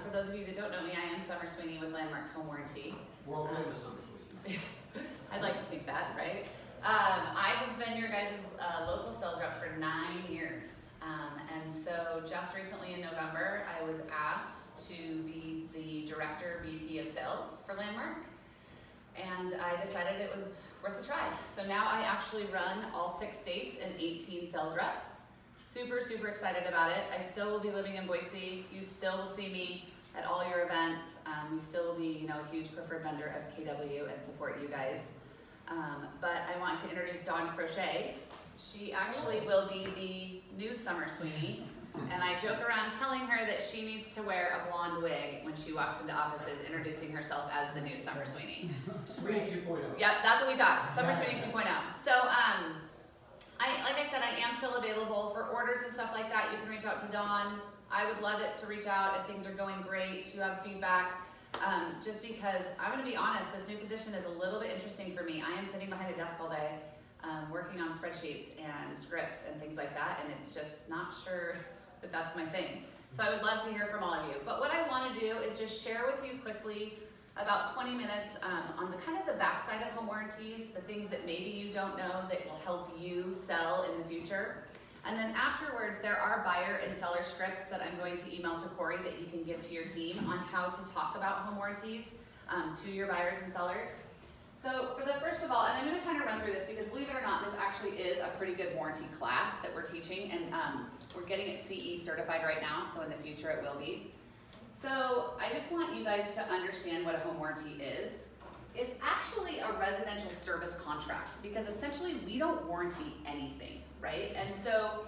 for those of you that don't know me, I am Summer Sweeney with Landmark Home Warranty. World famous Summer Sweeney. I'd like to think that, right? I have been your guys' local sales rep for 9 years. And so just recently in November, I was asked to be the Director VP of Sales for Landmark. And I decided it was worth a try. So now I actually run all 6 states and 18 sales reps. Super, super excited about it. I still will be living in Boise. You still will see me at all your events. We still will be, a huge preferred vendor of KW and support you guys. But I want to introduce Dawn Crochet. She actually will be the new Summer Sweeney. And I joke around telling her that she needs to wear a blonde wig when she walks into offices, introducing herself as the new Summer Sweeney. Sweeney 2.0. Yep, that's what we talked. Summer Sweeney 2.0. So, like I said, I am still available for orders and stuff like that. You can reach out to Dawn. I would love it to reach out if things are going great, you have feedback. Just because I'm going to be honest, this new position is a little bit interesting for me. I am sitting behind a desk all day, working on spreadsheets and scripts and things like that, and it's just not sure that that's my thing. So I would love to hear from all of you. But what I want to do is just share with you quickly about 20 minutes on the kind of the backside of home warranties, the things that maybe you don't know that will help you sell in the future. And then afterwards, there are buyer and seller scripts that I'm going to email to Corey that he can give to your team on how to talk about home warranties to your buyers and sellers. So for the first of all, and I'm going to kind of run through this because believe it or not, this actually is a pretty good warranty class that we're teaching, and we're getting it CE certified right now, so in the future it will be. So I just want you guys to understand what a home warranty is. It's actually a residential service contract because essentially we don't warranty anything, right? And so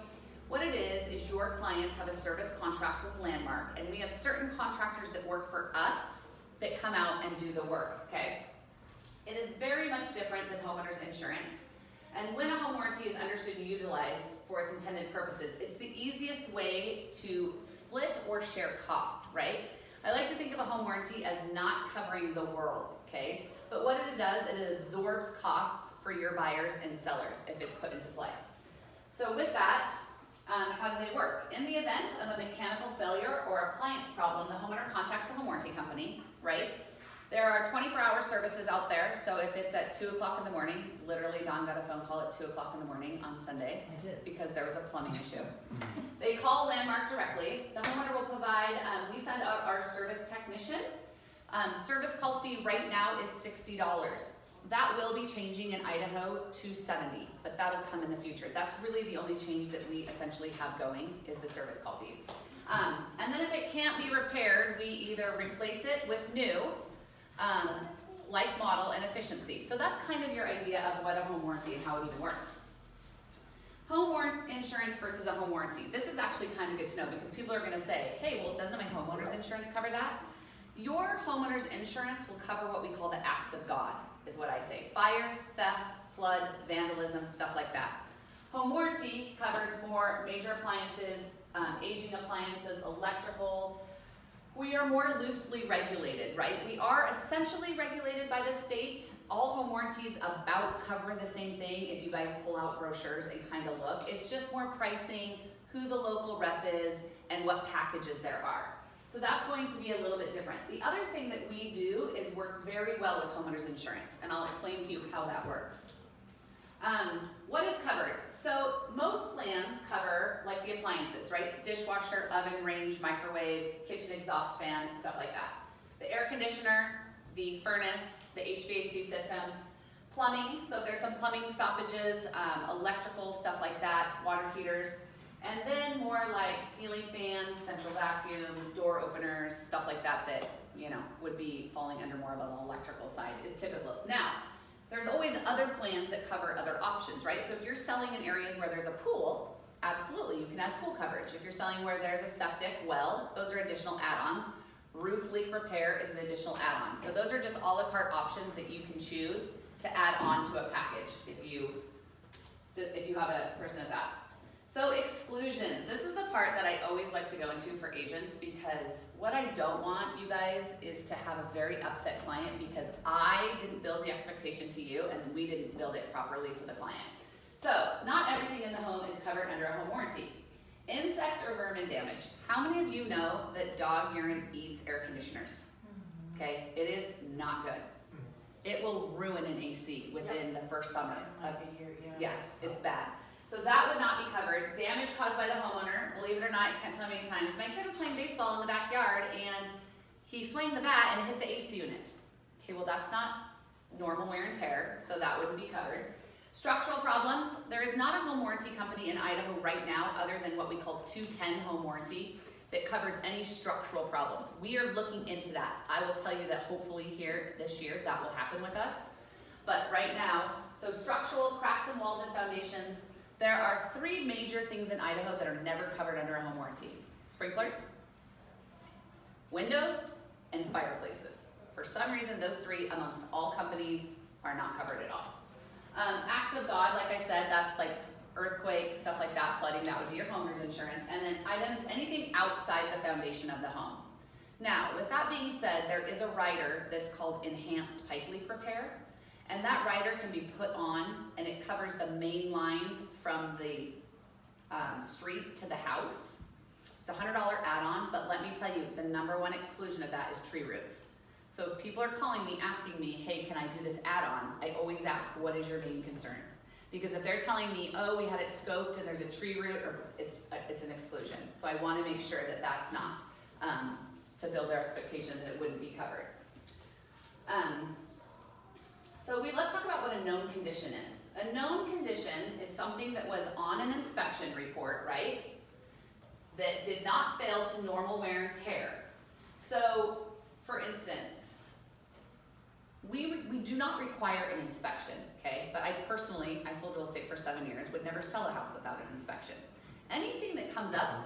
what it is your clients have a service contract with Landmark, and we have certain contractors that work for us that come out and do the work, okay? It is very much different than homeowners insurance. And when a home warranty is understood and utilized for its intended purposes, it's the easiest way to split or share cost, right? I like to think of a home warranty as not covering the world, okay? But what it does, it absorbs costs for your buyers and sellers if it's put into play. So with that, how do they work? In the event of a mechanical failure or appliance problem, the homeowner contacts the home warranty company, right? There are 24-hour services out there, so if it's at 2 o'clock in the morning, literally Dawn got a phone call at 2 o'clock in the morning on Sunday because there was a plumbing issue. They call Landmark directly. The homeowner will provide, we send out our service technician. Service call fee right now is $60. That will be changing in Idaho to $70, but that'll come in the future. That's really the only change that we essentially have going is the service call fee. And then if it can't be repaired, we either replace it with new, like model and efficiency. So that's kind of your idea of what a home warranty and how it even works. Home insurance versus a home warranty. This is actually kind of good to know because people are going to say, hey, well, doesn't my homeowner's insurance cover that? Your homeowner's insurance will cover what we call the acts of God, is what I say. Fire, theft, flood, vandalism, stuff like that. Home warranty covers more major appliances, aging appliances, electrical. We are more loosely regulated, right? We are essentially regulated by the state. All home warranties about cover the same thing if you guys pull out brochures and kind of look. It's just more pricing, who the local rep is, and what packages there are. So that's going to be a little bit different. The other thing that we do is work very well with homeowners insurance, and I'll explain to you how that works. What is covered? So most plans cover like the appliances, right? Dishwasher, oven, range, microwave, kitchen exhaust fan, stuff like that. The air conditioner, the furnace, the HVAC systems, plumbing, so if there's some plumbing stoppages, electrical, stuff like that, water heaters, and then more like ceiling fans, central vacuum, door openers, stuff like that that, would be falling under more of an electrical side is typical. Now, there's always other plans that cover other options, right? So if you're selling in areas where there's a pool, absolutely, you can add pool coverage. If you're selling where there's a septic well, those are additional add-ons. Roof leak repair is an additional add-on. So those are just a la carte options that you can choose to add on to a package if you have a person of that. So exclusions, this is the part that I always like to go into for agents because what I don't want you guys is to have a very upset client because I didn't build the expectation to you and we didn't build it properly to the client. So not everything in the home is covered under a home warranty. Insect or vermin damage. How many of you know that dog urine eats air conditioners? Okay, it is not good. It will ruin an AC within the first summer. Yes, it's bad. So that would not be covered. Damage caused by the homeowner, believe it or not, I can't tell how many times. My kid was playing baseball in the backyard and he swung the bat and hit the AC unit. Okay, well that's not normal wear and tear, so that wouldn't be covered. Structural problems, there is not a home warranty company in Idaho right now other than what we call 210 home warranty that covers any structural problems. We are looking into that. I will tell you that hopefully here this year that will happen with us. But right now, so structural, cracks in walls and foundations, there are 3 major things in Idaho that are never covered under a home warranty. Sprinklers, windows, and fireplaces. For some reason, those 3 amongst all companies are not covered at all. Acts of God, like I said, that's like earthquake, stuff like that, flooding, that would be your homeowner's insurance. And then items, anything outside the foundation of the home. Now, with that being said, there is a rider that's called Enhanced Pipe Leak Repair. And that rider can be put on, and it covers the main lines from the street to the house. It's a $100 add-on, but let me tell you, the #1 exclusion of that is tree roots. So if people are calling me, asking me, hey, can I do this add-on? I always ask, what is your main concern? Because if they're telling me, oh, we had it scoped and there's a tree root, or it's an exclusion. So I want to make sure that that's not, to build their expectation that it wouldn't be covered. So let's talk about what a known condition is. A known condition is something that was on an inspection report, right? That did not fail to normal wear and tear. So, for instance, we do not require an inspection, okay? But I sold real estate for 7 years, would never sell a house without an inspection. Anything that comes up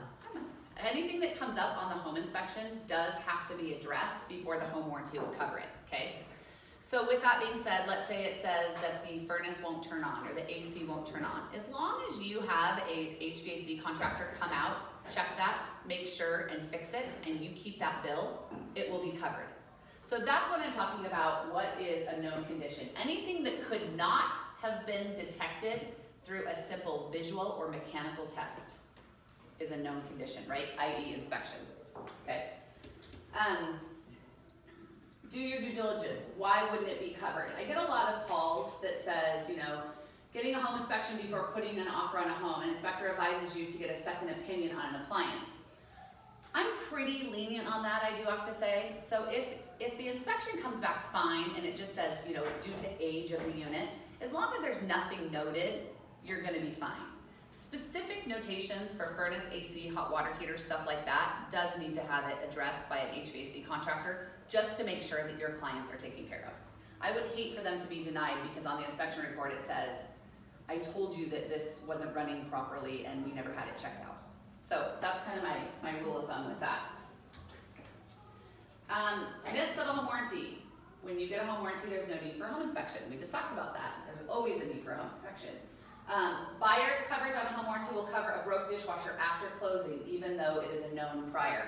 on the home inspection does have to be addressed before the home warranty will cover it, okay? So with that being said, let's say it says that the furnace won't turn on or the AC won't turn on. As long as you have a HVAC contractor come out, check that, make sure and fix it, and you keep that bill, it will be covered. So that's what I'm talking about, what is a known condition. Anything that could not have been detected through a simple visual or mechanical test is a known condition, right? i.e. inspection, okay? Do your due diligence. Why wouldn't it be covered? I get a lot of calls that says, you know, getting a home inspection before putting an offer on a home, an inspector advises you to get a second opinion on an appliance. I'm pretty lenient on that, I do have to say. So if the inspection comes back fine and it just says, you know, it's due to age of the unit, as long as there's nothing noted, you're gonna be fine. Specific notations for furnace, AC, hot water heater, stuff like that, does need to have it addressed by an HVAC contractor, just to make sure that your clients are taken care of. I would hate for them to be denied because on the inspection report it says, I told you that this wasn't running properly and we never had it checked out. So that's kind of my rule of thumb with that. Myths of a home warranty. When you get a home warranty, there's no need for a home inspection. We just talked about that. There's always a need for a home inspection. Buyer's coverage on a home warranty will cover a broke dishwasher after closing, even though it is a known prior.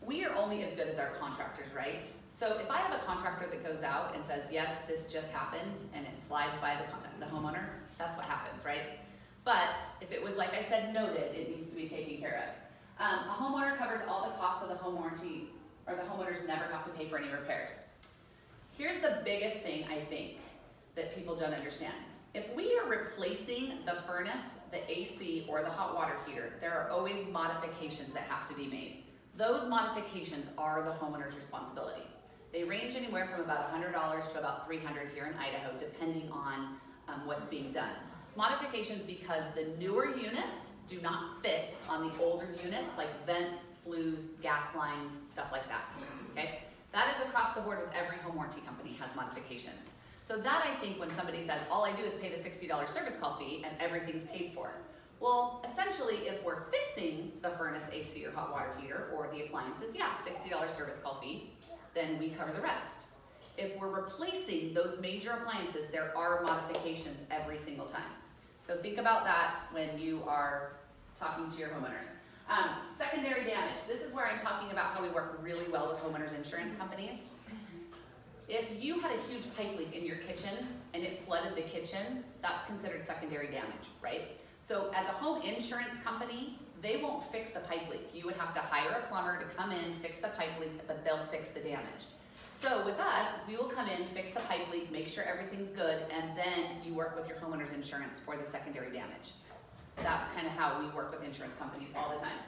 We are only as good as our contractors, right? So if I have a contractor that goes out and says, yes, this just happened, and it slides by the homeowner, that's what happens, right? But if it was, like I said, noted, it needs to be taken care of. A homeowner covers all the costs of the home warranty, or the homeowners never have to pay for any repairs. Here's the biggest thing, I think, that people don't understand. If we are replacing the furnace, the AC, or the hot water heater, there are always modifications that have to be made. Those modifications are the homeowner's responsibility. They range anywhere from about $100 to about $300 here in Idaho, depending on what's being done. Modifications because the newer units do not fit on the older units, like vents, flues, gas lines, stuff like that, okay? That is across the board with every home warranty company has modifications. So that, I think, when somebody says, all I do is pay the $60 service call fee and everything's paid for. Well, essentially, if we're fixing the furnace, AC, or hot water heater, or the appliances, yeah, $60 service call fee, then we cover the rest. If we're replacing those major appliances, there are modifications every single time. So think about that when you are talking to your homeowners. Secondary damage. This is where I'm talking about how we work really well with homeowners insurance companies. If you had a huge pipe leak in your kitchen and it flooded the kitchen, that's considered secondary damage, right? So as a home insurance company, they won't fix the pipe leak. You would have to hire a plumber to come in, fix the pipe leak, but they'll fix the damage. So with us, we will come in, fix the pipe leak, make sure everything's good, and then you work with your homeowner's insurance for the secondary damage. That's kind of how we work with insurance companies all the time.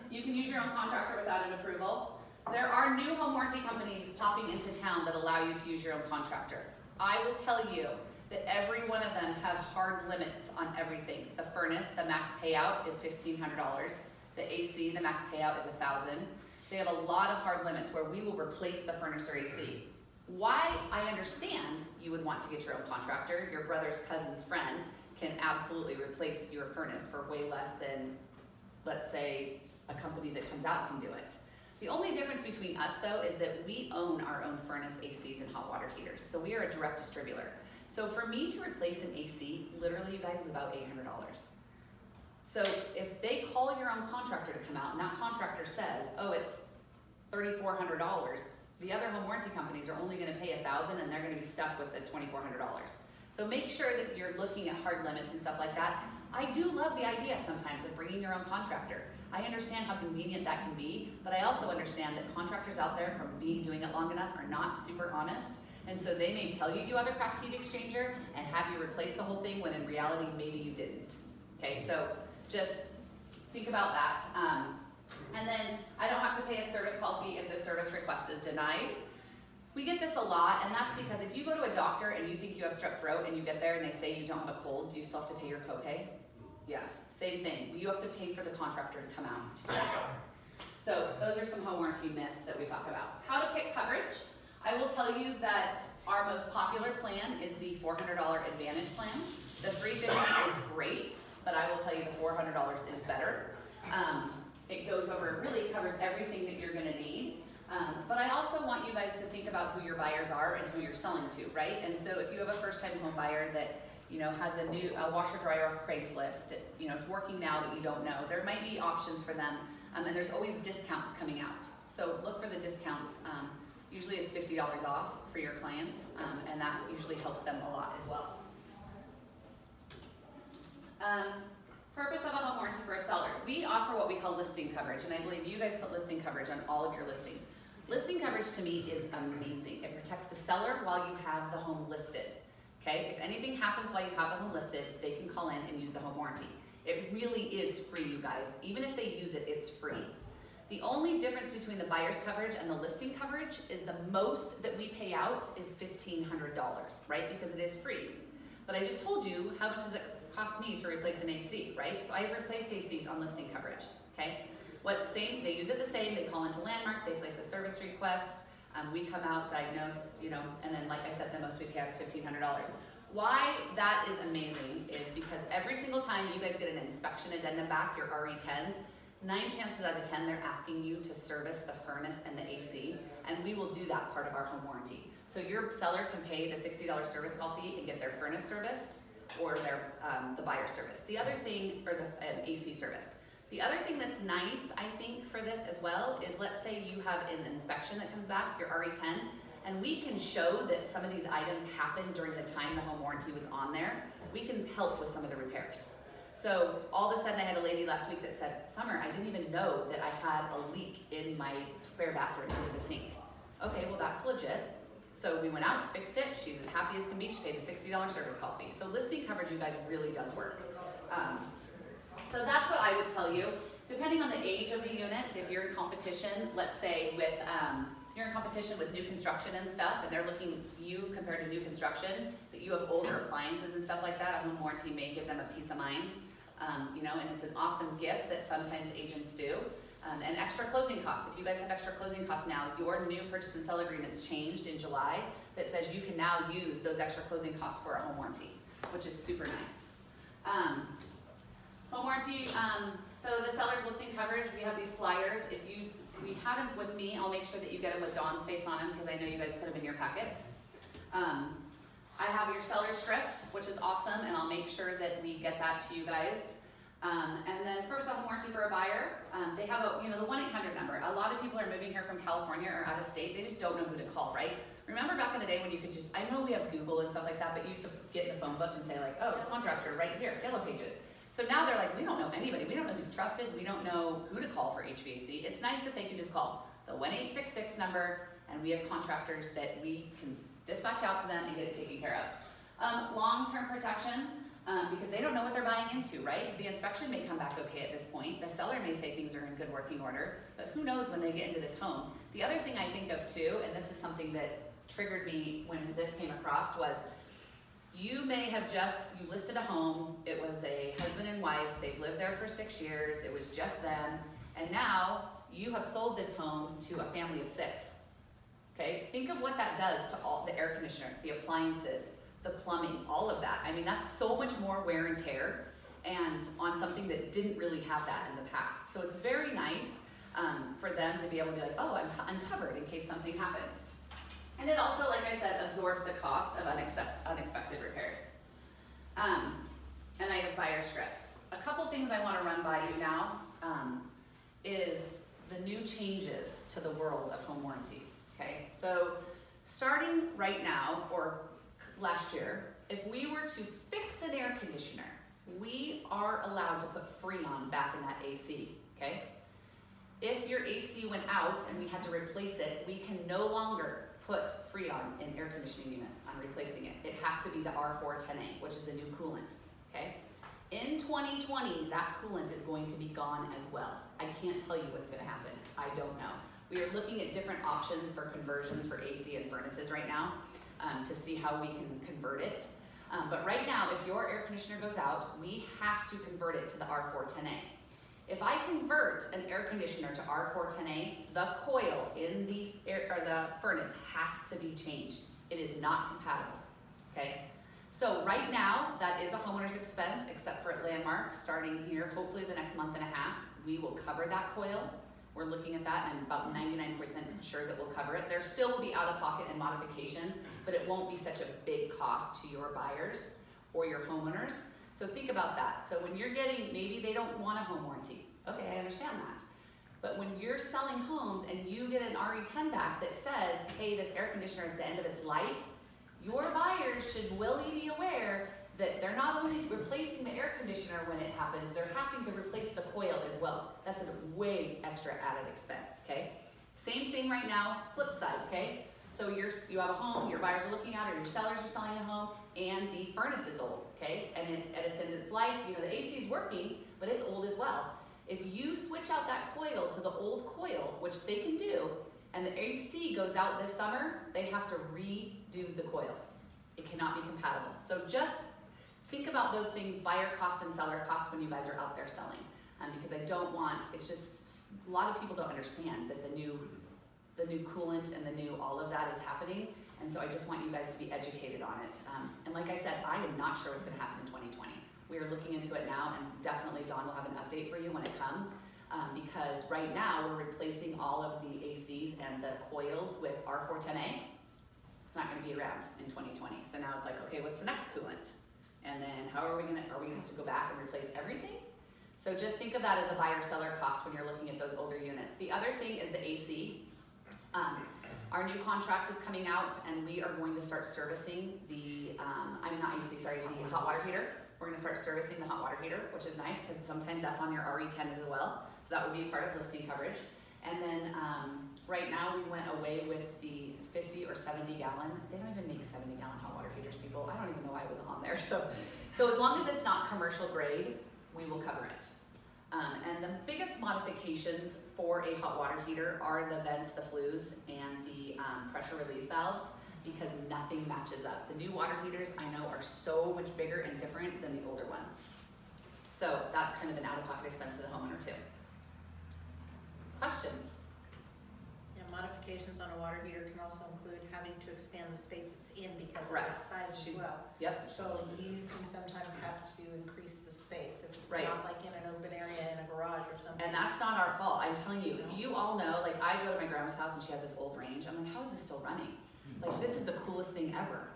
You can use your own contractor without an approval. There are new home warranty companies popping into town that allow you to use your own contractor. I will tell you that every one of them have hard limits on everything. The furnace, the max payout is $1,500. The AC, the max payout is $1,000. They have a lot of hard limits where we will replace the furnace or AC. Why I understand you would want to get your own contractor, your brother's cousin's friend can absolutely replace your furnace for way less than, let's say, a company that comes out can do it. The only difference between us though is that we own our own furnace, ACs, and hot water heaters. So we are a direct distributor. So for me to replace an AC, literally you guys, is about $800. So if they call your own contractor to come out and that contractor says, oh, it's $3,400, the other home warranty companies are only gonna pay $1,000 and they're gonna be stuck with the $2,400. So make sure that you're looking at hard limits and stuff like that. I do love the idea sometimes of bringing your own contractor. I understand how convenient that can be, but I also understand that contractors out there from doing it long enough are not super honest. And so they may tell you you have a cracked heat exchanger and have you replace the whole thing when in reality maybe you didn't. Okay, so just think about that. And then I don't have to pay a service call fee if the service request is denied. We get this a lot, and that's because if you go to a doctor and you think you have strep throat and you get there and they say you don't have a cold, do you still have to pay your copay? Yes, same thing. You have to pay for the contractor to come out. So those are some home warranty myths that we talk about. How to pick coverage. I will tell you that our most popular plan is the $400 Advantage plan. The $350 is great, but I will tell you the $400 is better. It goes over, really covers everything that you're gonna need. But I also want you guys to think about who your buyers are and who you're selling to, right? And so if you have a first-time home buyer that has a washer dryer off Craigslist, it's working now but you don't know, there might be options for them, and there's always discounts coming out. So look for the discounts. Usually it's $50 off for your clients, and that usually helps them a lot as well. Purpose of a home warranty for a seller. We offer what we call listing coverage, and I believe you guys put listing coverage on all of your listings. Listing coverage to me is amazing. It protects the seller while you have the home listed. Okay, if anything happens while you have the home listed, they can call in and use the home warranty. It really is free, you guys. Even if they use it, it's free. The only difference between the buyer's coverage and the listing coverage is the most that we pay out is $1,500, right? Because it is free. But I just told you, how much does it cost me to replace an AC, right? So I've replaced ACs on listing coverage, okay? They use it the same, they call into Landmark, they place a service request, we come out, diagnose, and then like I said, the most we pay out is $1,500. Why that is amazing is because every single time you guys get an inspection addendum back, your RE10s, 9 chances out of 10 they're asking you to service the furnace and the AC, and we will do that part of our home warranty. So your seller can pay the $60 service call fee and get their furnace serviced, or the buyer service. The other thing, or the AC serviced. The other thing that's nice, I think, for this as well is, let's say you have an inspection that comes back, your RE10, and we can show that some of these items happened during the time the home warranty was on there. We can help with some of the repairs. So all of a sudden I had a lady last week that said, Summer, I didn't even know that I had a leak in my spare bathroom under the sink. Okay, well that's legit. So we went out, fixed it, she's as happy as can be, she paid the $60 service call fee. So listing coverage, you guys, really does work. So that's what I would tell you. Depending on the age of the unit, if you're in competition, let's say with, you're in competition with new construction and stuff, and they're looking you compared to new construction, but you have older appliances and stuff like that, a home warranty may give them a peace of mind. And it's an awesome gift that sometimes agents do. And extra closing costs. If you guys have extra closing costs now, your new purchase and sell agreements changed in July that says you can now use those extra closing costs for a home warranty, which is super nice. Home warranty, so the seller's listing coverage, we have these flyers. If we had them with me, I'll make sure that you get them with Dawn's face on them because I know you guys put them in your packets. I have your seller script, which is awesome, and I'll make sure that we get that to you guys. And then purpose of home warranty for a buyer, they have the 1-800 number. A lot of people are moving here from California or out of state. They just don't know who to call, right? Remember back in the day when you could just, I know we have Google and stuff like that, but you used to get in the phone book and say like, oh, contractor right here, Yellow Pages. So now they're like, we don't know anybody. We don't know who's trusted. We don't know who to call for HVAC. It's nice that they can just call the 1-866 number, and we have contractors that we can dispatch out to them and get it taken care of. Long-term protection, because they don't know what they're buying into, right? The inspection may come back okay at this point. The seller may say things are in good working order, but who knows when they get into this home. The other thing I think of too, and this is something that triggered me when this came across, was you may have you listed a home, it was a husband and wife, they've lived there for 6 years, it was just them, and now you have sold this home to a family of 6. Okay, think of what that does to all the air conditioner, the appliances, the plumbing, all of that. I mean, that's so much more wear and tear, and on something that didn't really have that in the past. So it's very nice for them to be able to be like, oh, I'm covered in case something happens. And it also, like I said, absorbs the cost of unexpected repairs. And I have buyer scripts. A couple things I want to run by you now is the new changes to the world of home warranties. Okay, so starting right now, or last year, if we were to fix an air conditioner, we are allowed to put Freon back in that AC, okay? If your AC went out and we had to replace it, we can no longer put Freon in air conditioning units on replacing it. It has to be the R410A, which is the new coolant, okay? In 2020, that coolant is going to be gone as well. I can't tell you what's gonna happen. I don't know. We are looking at different options for conversions for AC and furnaces right now to see how we can convert it. But right now, if your air conditioner goes out, we have to convert it to the R410A. If I convert an air conditioner to R410A, the coil in the furnace has to be changed. It is not compatible, okay? So right now, that is a homeowner's expense, except for at Landmark, starting here, hopefully the next month and a half, we will cover that coil. We're looking at that, and I'm about 99% sure that we'll cover it. There still will be out-of-pocket and modifications, but it won't be such a big cost to your buyers or your homeowners. So think about that. So when you're getting, maybe they don't want a home warranty. Okay, I understand that. But when you're selling homes and you get an RE10 back that says, hey, this air conditioner is at the end of its life, your buyers should really be aware that they're not only replacing the air conditioner when it happens, they're having to replace the coil as well. That's a way extra added expense, okay? Same thing right now, flip side, okay? So you have a home, your buyers are looking at it, or your sellers are selling a home, and the furnace is old, okay? And it's in its life, you know, the AC is working, but it's old as well. If you switch out that coil to the old coil, which they can do, and the AC goes out this summer, they have to redo the coil. It cannot be compatible. So just think about those things, buyer costs and seller costs, when you guys are out there selling. Because I don't want, it's just, a lot of people don't understand that the new coolant and the new all of that is happening. And so I just want you guys to be educated on it. And like I said, I am not sure what's gonna happen in 2020. We are looking into it now, and definitely Dawn will have an update for you when it comes. Because right now we're replacing all of the ACs and the coils with R410A. It's not gonna be around in 2020. So now it's like, okay, what's the next coolant? And then are we gonna have to go back and replace everything? So just think of that as a buyer-seller cost when you're looking at those older units. The other thing is the AC. Our new contract is coming out, and we are going to start servicing the, the hot water heater. We're gonna start servicing the hot water heater, which is nice, because sometimes that's on your RE10 as well. So that would be part of listing coverage. And then right now we went away with the 50 or 70 gallon. They don't even make 70 gallon hot water heaters, people. I don't even know why it was on there. So as long as it's not commercial grade, we will cover it. And the biggest modifications for a hot water heater are the vents, the flues, and the pressure release valves, because nothing matches up. The new water heaters, I know, are so much bigger and different than the older ones. So that's kind of an out-of-pocket expense to the homeowner too. Questions? Yeah, modifications on a water heater can also include having to expand the space it's in because Correct. of its size as well. Yep. So you can sometimes have to increase the space if it's Right. not like in an open area in a garage or something. And that's not our fault. I'm telling you, No. you all know, like I go to my grandma's house and she has this old range. I'm like, how is this still running? Like, this is the coolest thing ever.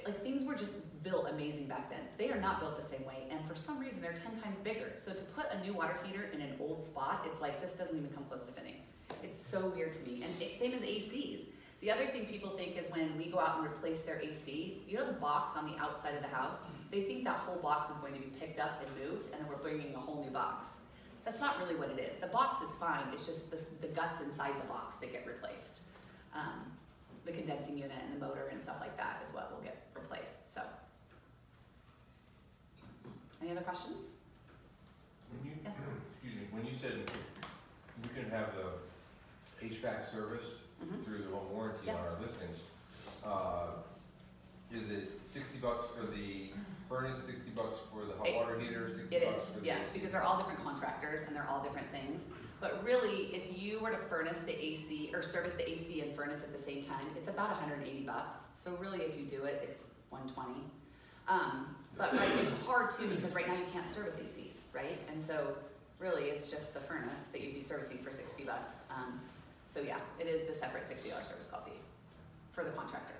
Like, things were just built amazing back then. They are not built the same way, and for some reason, they're 10 times bigger. So to put a new water heater in an old spot, it's like, this doesn't even come close to fitting. It's so weird to me. And same as ACs. The other thing people think is when we go out and replace their AC, you know the box on the outside of the house? They think that whole box is going to be picked up and moved, and then we're bringing a whole new box. That's not really what it is. The box is fine, it's just the guts inside the box that get replaced. The condensing unit and the motor and stuff like that is what will get replaced, so. Any other questions? When you, Yes. excuse me, when you said we can have the HVAC serviced Mhm. through the home warranty Yeah. on our listings, is it $60 for the furnace, $60 for the hot It- water heater, $60 It is, for the yes, AC? because they're all different contractors and they're all different things. But really, if you were to furnace the AC or service the AC and furnace at the same time, it's about $180. So really, if you do it, it's $120. But right, it's hard too because right now you can't service ACs, right? And so really, it's just the furnace that you'd be servicing for $60. So yeah, it is the separate $60 service call fee for the contractor.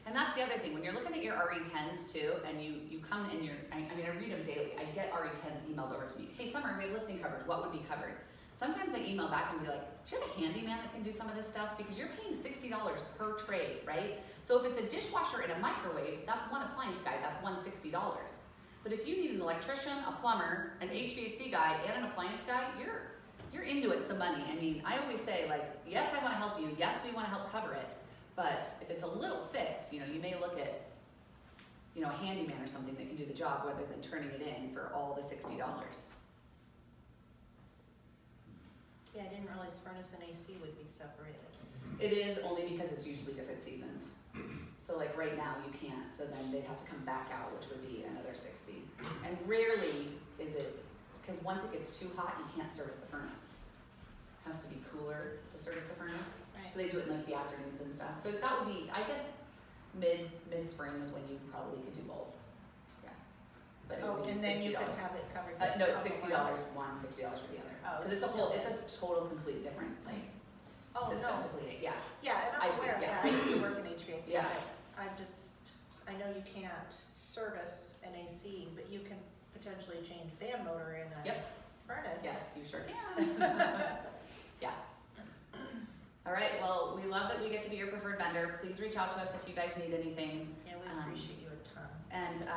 And that's the other thing, when you're looking at your RE10s too, and you come in your, I mean, I read them daily. I get RE10s emailed over to me. Hey, Summer, we have listing coverage. What would be covered? Sometimes I email back and be like, do you have a handyman that can do some of this stuff? Because you're paying $60 per trade, right? So if it's a dishwasher and a microwave, that's one appliance guy, that's $160. But if you need an electrician, a plumber, an HVAC guy, and an appliance guy, you're into it some money. I mean, I always say like, yes, I wanna help you. Yes, we wanna help cover it. But if it's a little fix, you know, you may look at, you know, a handyman or something that can do the job rather than turning it in for all the $60. Yeah, I didn't realize furnace and AC would be separated. It is only because it's usually different seasons. So like right now you can't, so then they'd have to come back out, which would be another 60. And rarely is it, because once it gets too hot, you can't service the furnace. It has to be cooler to service the furnace. Right. So they do it in like the afternoons and stuff. So that would be, I guess, mid-spring is when you probably could do both. Yeah. But it Oh, would be and then you could $60. have it covered. No, this it's other one. $60 one, $60 for the other. Oh, Because it's a still whole, it's is. a total complete different like Oh, system no. to clean it, yeah. Yeah, and I I'm see, aware, yeah. yeah, I used to work in HVAC, Yeah. but I know you can't service an AC, but you can potentially change fan motor in a Yep. furnace. Yes, you sure can. Yeah. All right, well, we love that we get to be your preferred vendor. Please reach out to us if you guys need anything. Yeah, we Um, appreciate you a ton. And